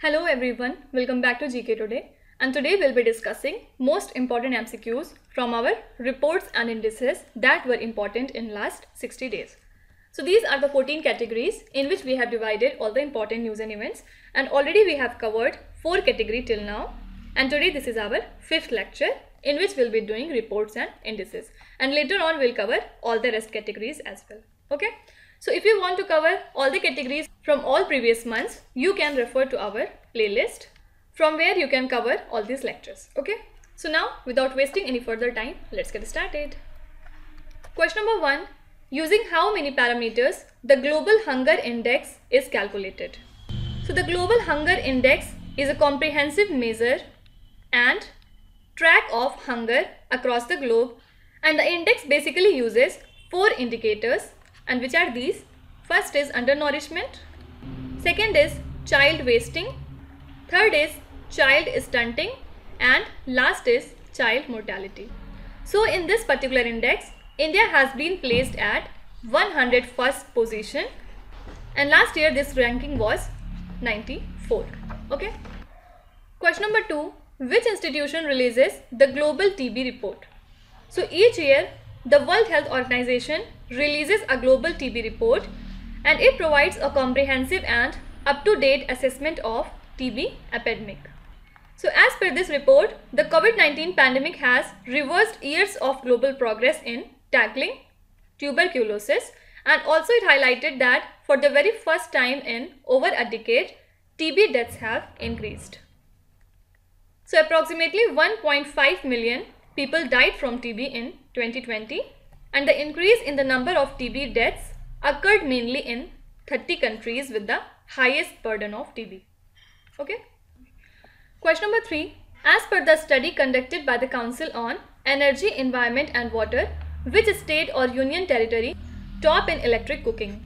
Hello everyone, welcome back to GK Today, and today we'll be discussing most important MCQs from our reports and indices that were important in last 60 days. So these are the 14 categories in which we have divided all the important news and events, and already we have covered 4 categories till now, and today this is our 5th lecture in which we'll be doing reports and indices, and later on we'll cover all the rest categories as well. Okay. So if you want to cover all the categories from all previous months, you can refer to our playlist from where you can cover all these lectures. Okay. So now without wasting any further time, let's get started. Question number 1. Using how many parameters the Global Hunger Index is calculated? So the Global Hunger Index is a comprehensive measure and track of hunger across the globe, and the index basically uses 4 indicators, and which are these. First is undernourishment, second is child wasting, third is child stunting, and last is child mortality. So in this particular index, India has been placed at 101st position, and last year this ranking was 94. Okay. Question number 2. Which institution releases the Global TB report? So each year the World Health Organization releases a global TB report, and it provides a comprehensive and up-to-date assessment of TB epidemic. So as per this report, the COVID-19 pandemic has reversed years of global progress in tackling tuberculosis, and also it highlighted that for the very first time in over a decade, TB deaths have increased. So approximately 1.5 million people died from TB in 2020, and the increase in the number of TB deaths occurred mainly in 30 countries with the highest burden of TB. Okay. Question number 3. As per the study conducted by the Council on Energy, Environment and Water, which state or union territory top in electric cooking?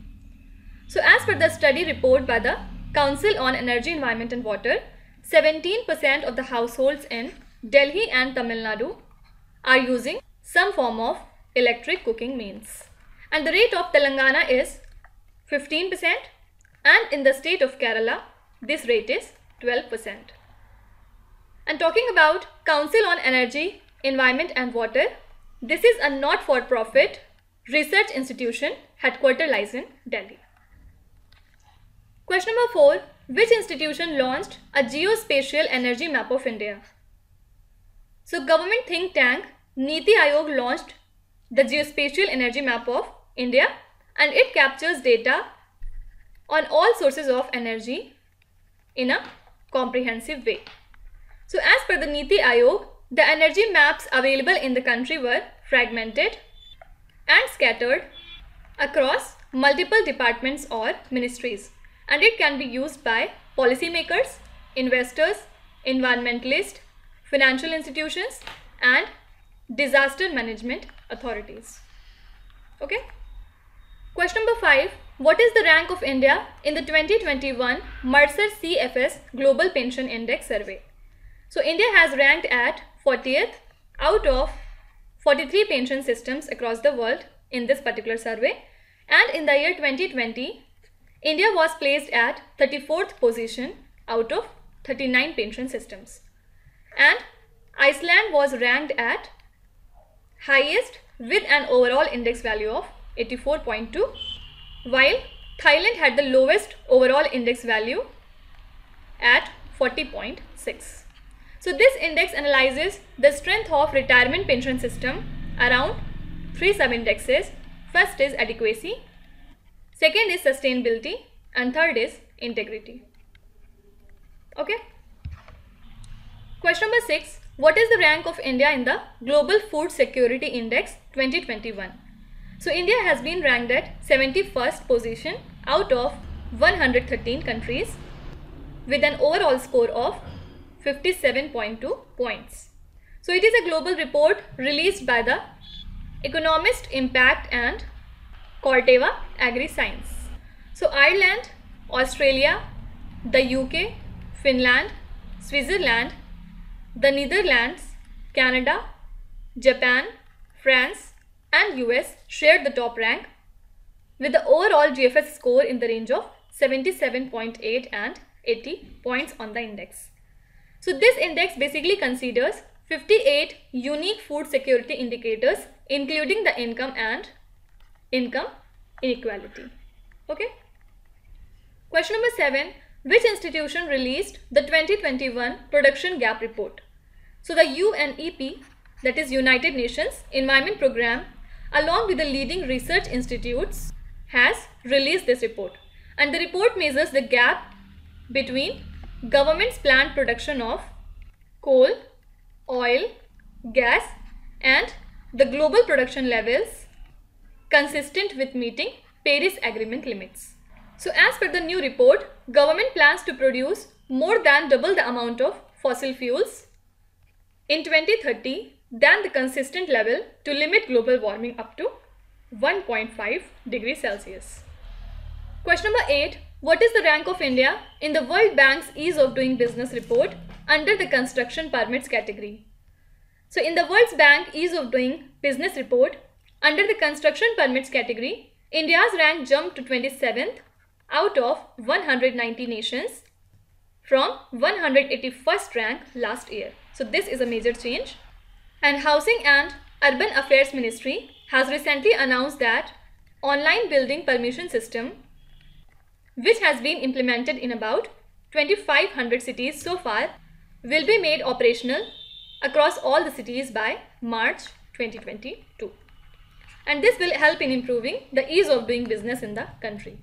So as per the study report by the Council on Energy, Environment and Water, 17% of the households in Delhi and Tamil Nadu are using some form of electric cooking means, and the rate of Telangana is 15%, and in the state of Kerala this rate is 12%. And talking about Council on Energy, Environment and Water, this is a not-for-profit research institution, headquartered lies in Delhi. Question number 4. Which institution launched a geospatial energy map of India? So government think tank Niti Aayog launched the geospatial energy map of India, and it captures data on all sources of energy in a comprehensive way. So as per the Niti Aayog, the energy maps available in the country were fragmented and scattered across multiple departments or ministries, and it can be used by policymakers, investors, environmentalists, financial institutions and disaster management authorities. Okay. Question number 5. What is the rank of India in the 2021 Mercer CFS Global Pension Index survey? So India has ranked at 40th out of 43 pension systems across the world in this particular survey, and in the year 2020 India was placed at 34th position out of 39 pension systems, and Iceland was ranked at highest with an overall index value of 84.2, while Thailand had the lowest overall index value at 40.6. So this index analyzes the strength of retirement pension system around 3 sub-indexes. First is adequacy, second is sustainability, and third is integrity. Okay. Question number 6. What is the rank of India in the Global Food Security Index 2021? So India has been ranked at 71st position out of 113 countries with an overall score of 57.2 points. So it is a global report released by the Economist Impact and Corteva Agri Science. So Ireland, Australia, the UK, Finland, Switzerland, the Netherlands, Canada, Japan, France and US shared the top rank with the overall GFS score in the range of 77.8 and 80 points on the index. So this index basically considers 58 unique food security indicators, including the income and income inequality. Okay. Question number 7. Which institution released the 2021 Production Gap Report? So the UNEP, that is United Nations Environment Programme, along with the leading research institutes, has released this report. And the report measures the gap between government's planned production of coal, oil, gas and the global production levels consistent with meeting Paris Agreement limits. So as per the new report, government plans to produce more than double the amount of fossil fuels in 2030 than the consistent level to limit global warming up to 1.5 degrees Celsius. Question number 8. What is the rank of India in the World Bank's Ease of Doing Business report under the construction permits category? So in the World Bank Ease of Doing Business report under the construction permits category, India's rank jumped to 27th out of 190 nations from 181st rank last year. So this is a major change. And Housing and Urban Affairs Ministry has recently announced that online building permission system, which has been implemented in about 2,500 cities so far, will be made operational across all the cities by March 2022. And this will help in improving the ease of doing business in the country.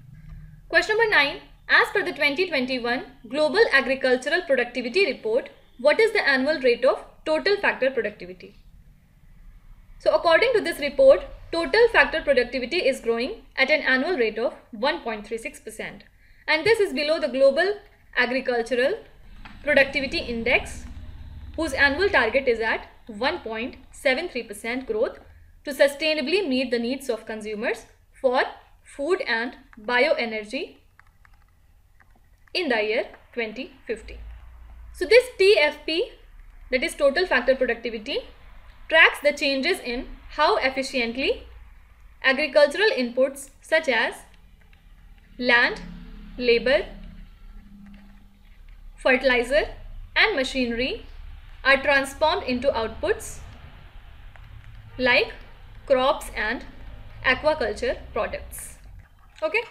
Question number 9. As per the 2021 Global Agricultural Productivity Report, what is the annual rate of total factor productivity? So according to this report, total factor productivity is growing at an annual rate of 1.36%. And this is below the Global Agricultural Productivity Index, whose annual target is at 1.73% growth to sustainably meet the needs of consumers for food and bioenergy in the year 2050. So this TFP, that is total factor productivity, tracks the changes in how efficiently agricultural inputs such as land, labor, fertilizer and machinery are transformed into outputs like crops and aquaculture products. Okay.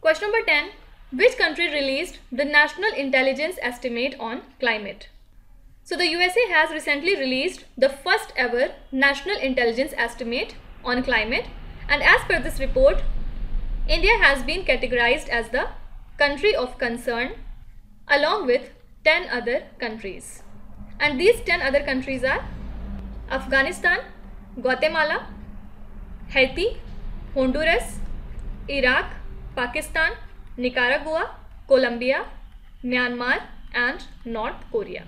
Question number 10. Which country released the National Intelligence Estimate on Climate? So the USA has recently released the first ever National Intelligence Estimate on Climate, and as per this report, India has been categorized as the country of concern along with 10 other countries. And these 10 other countries are Afghanistan, Guatemala, Haiti, Honduras, Iraq, Pakistan, Nicaragua, Colombia, Myanmar and North Korea.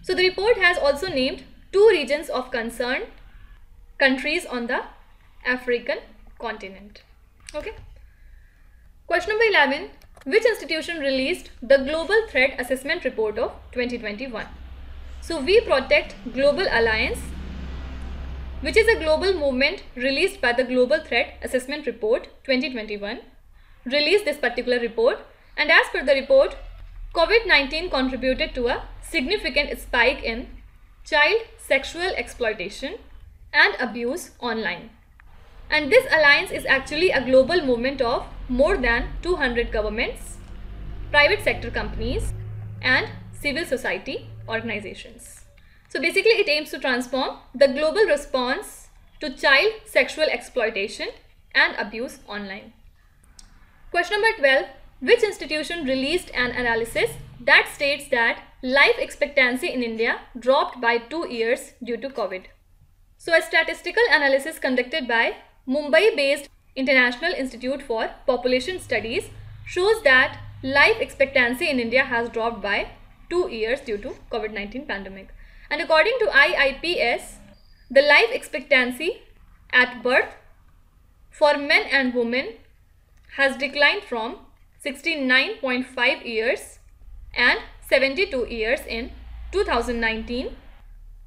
So the report has also named 2 regions of concern countries on the African continent. Okay. Question number 11. Which institution released the Global Threat Assessment Report of 2021? So We Protect Global Alliance, which is a global movement released by the Global Threat Assessment Report 2021, released this particular report, and as per the report, COVID-19 contributed to a significant spike in child sexual exploitation and abuse online. And this alliance is actually a global movement of more than 200 governments, private sector companies and civil society organizations. So basically it aims to transform the global response to child sexual exploitation and abuse online. Question number 12. Which institution released an analysis that states that life expectancy in India dropped by 2 years due to COVID? So a statistical analysis conducted by Mumbai-based International Institute for Population Studies shows that life expectancy in India has dropped by 2 years due to COVID-19 pandemic. And according to IIPS, the life expectancy at birth for men and women has declined from 69.5 years and 72 years in 2019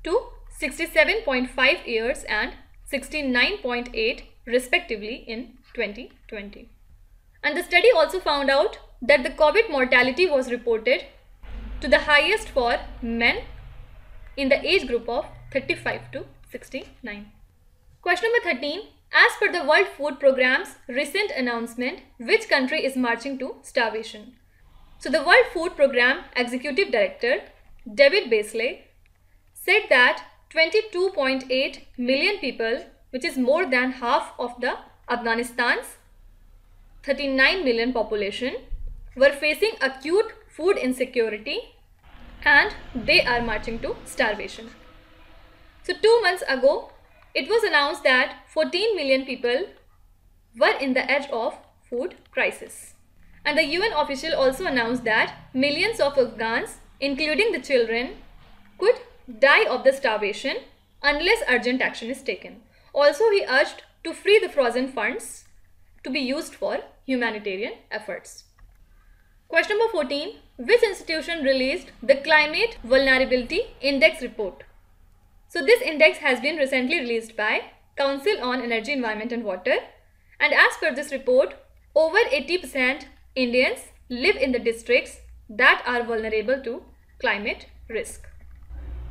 to 67.5 years and 69.8 respectively in 2020. And the study also found out that the COVID mortality was reported to the highest for men in the age group of 35 to 69. Question number 13. As per the World Food Programme's recent announcement, which country is marching to starvation? So the World Food Programme Executive Director David Beasley said that 22.8 million people, which is more than half of the Afghanistan's 39 million population, were facing acute food insecurity and they are marching to starvation. So 2 months ago, it was announced that 14 million people were in the edge of food crisis. And the UN official also announced that millions of Afghans, including the children, could die of the starvation unless urgent action is taken. Also, he urged to free the frozen funds to be used for humanitarian efforts. Question number 14. Which institution released the Climate Vulnerability Index report? So this index has been recently released by Council on Energy, Environment and Water, and as per this report, over 80% Indians live in the districts that are vulnerable to climate risk.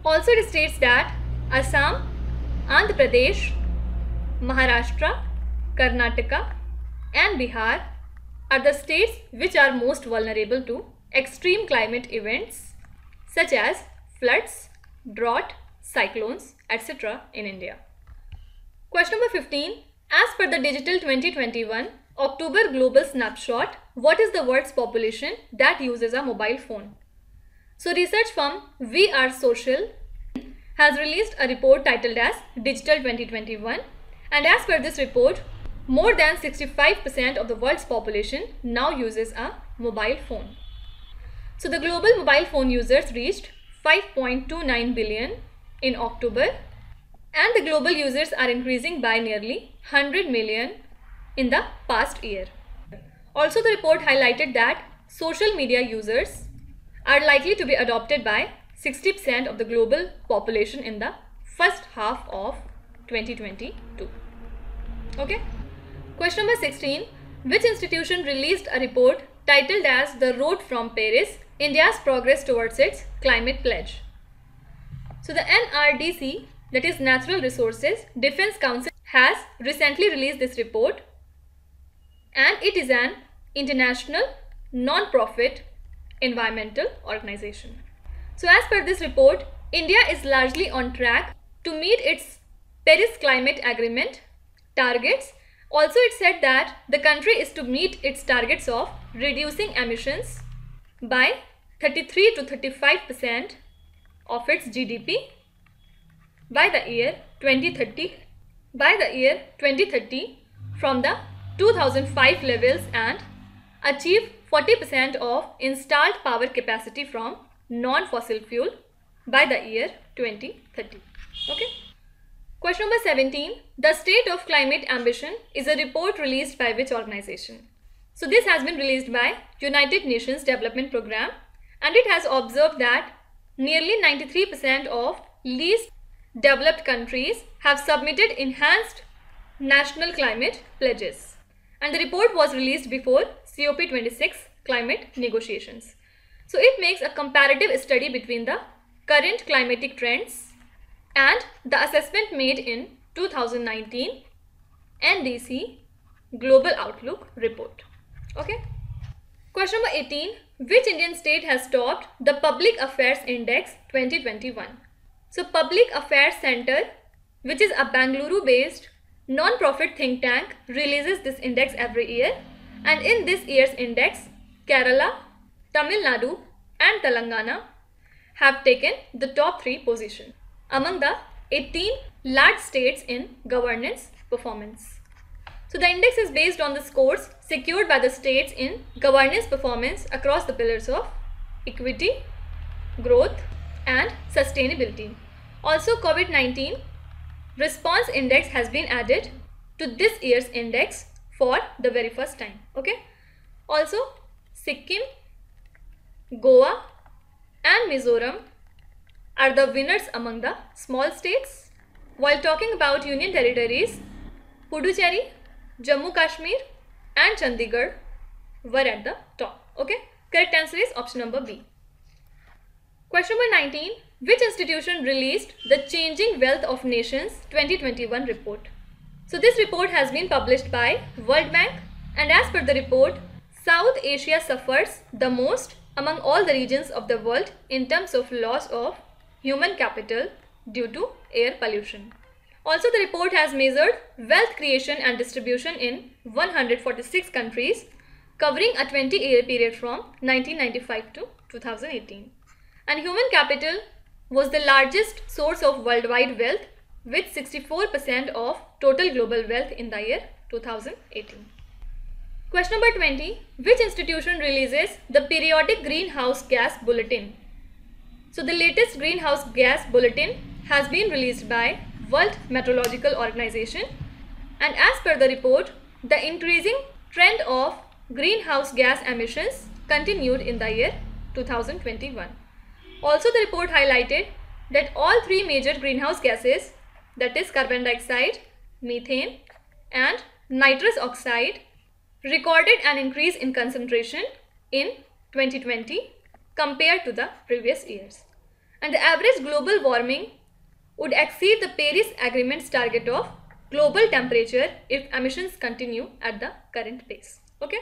Also, it states that Assam, Andhra Pradesh, Maharashtra, Karnataka and Bihar are the states which are most vulnerable to extreme climate events such as floods, drought, cyclones, etc. in India. Question number 15. As per the Digital 2021 October Global Snapshot, what is the world's population that uses a mobile phone? So research firm We Are Social has released a report titled as Digital 2021, and as per this report, more than 65% of the world's population now uses a mobile phone. So the global mobile phone users reached 5.29 billion in October, and the global users are increasing by nearly 100 million in the past year. Also, the report highlighted that social media users are likely to be adopted by 60% of the global population in the first half of 2022. Okay. Question number 16. Which institution released a report titled as The Road from Paris, India's Progress Towards its Climate Pledge? So the NRDC, that is Natural Resources Defense Council, has recently released this report, and it is an international non-profit environmental organization. So as per this report, India is largely on track to meet its Paris Climate Agreement targets. Also, it said that the country is to meet its targets of reducing emissions by 33 to 35% of its GDP by the year 2030. By the year 2030 from the 2005 levels, and achieve 40% of installed power capacity from non-fossil fuel by the year 2030. Okay. Question number 17. The State of Climate Ambition is a report released by which organization? So this has been released by United Nations Development Programme, and it has observed that nearly 93% of least developed countries have submitted enhanced national climate pledges, and the report was released before COP26 climate negotiations. So it makes a comparative study between the current climatic trends and the assessment made in 2019 NDC Global Outlook report. Okay. Question number 18. Which Indian state has topped the Public Affairs Index 2021? So Public Affairs Center, which is a Bangalore-based non-profit think tank, releases this index every year, and in this year's index, Kerala, Tamil Nadu and Telangana have taken the top 3 position among the 18 large states in governance performance. So the index is based on the scores secured by the states in governance performance across the pillars of equity, growth and sustainability. Also, COVID-19 response index has been added to this year's index for the very first time. Okay. Also, Sikkim, Goa and Mizoram are the winners among the small states. While talking about union territories, Puducherry, Jammu Kashmir and Chandigarh were at the top. Okay, correct answer is option number B. Question number 19. Which institution released the Changing Wealth of Nations 2021 report? So this report has been published by World Bank, and as per the report, South Asia suffers the most among all the regions of the world in terms of loss of human capital due to air pollution. Also, the report has measured wealth creation and distribution in 146 countries, covering a 20-year period from 1995 to 2018. And human capital was the largest source of worldwide wealth, with 64% of total global wealth in the year 2018. Question number 20. Which institution releases the periodic greenhouse gas bulletin? So the latest greenhouse gas bulletin has been released by World Meteorological Organization, and as per the report, the increasing trend of greenhouse gas emissions continued in the year 2021. Also, the report highlighted that all three major greenhouse gases, that is carbon dioxide, methane and nitrous oxide, recorded an increase in concentration in 2020 compared to the previous years. And the average global warming would exceed the Paris Agreement's target of global temperature if emissions continue at the current pace. Okay.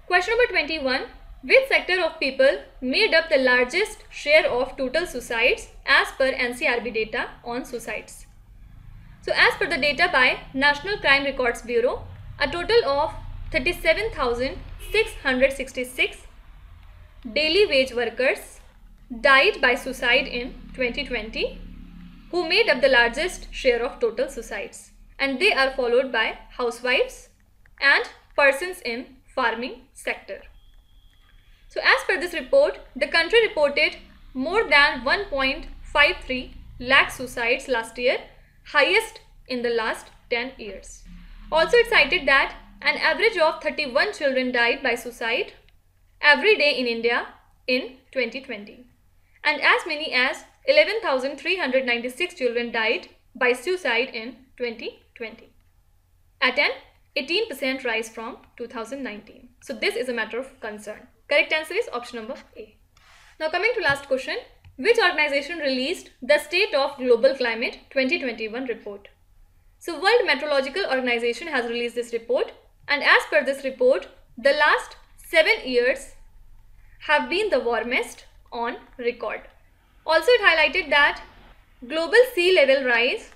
Question number 21. Which sector of people made up the largest share of total suicides as per NCRB data on suicides? So as per the data by National Crime Records Bureau, a total of 37,666 daily wage workers died by suicide in 2020, who made up the largest share of total suicides, and they are followed by housewives and persons in farming sector. So as per this report, the country reported more than 1.53 lakh suicides last year, highest in the last 10 years. Also, it cited that an average of 31 children died by suicide every day in India in 2020. And as many as 11,396 children died by suicide in 2020, at an 18% rise from 2019. So this is a matter of concern. Correct answer is option number A. Now coming to last question. Which organization released the State of Global Climate 2021 report? So World Meteorological Organization has released this report, and as per this report, the last 7 years have been the warmest on record. Also, it highlighted that global sea level rise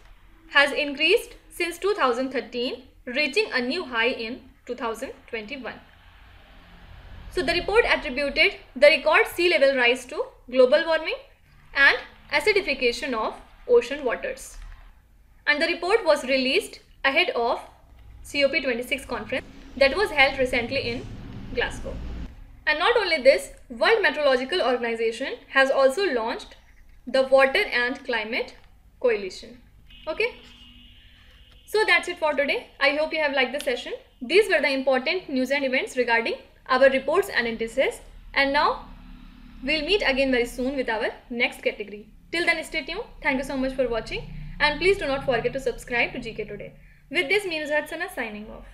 has increased since 2013, reaching a new high in 2021. So the report attributed the record sea level rise to global warming and acidification of ocean waters. And the report was released ahead of COP26 conference that was held recently in Glasgow. And not only this, World Meteorological Organization has also launched the Water and Climate Coalition. Okay. So that's it for today. I hope you have liked the session. These were the important news and events regarding our reports and indices. And now we'll meet again very soon with our next category. Till then, stay tuned. Thank you so much for watching. And please do not forget to subscribe to GK Today. With this, me Nuzhat Sana signing off.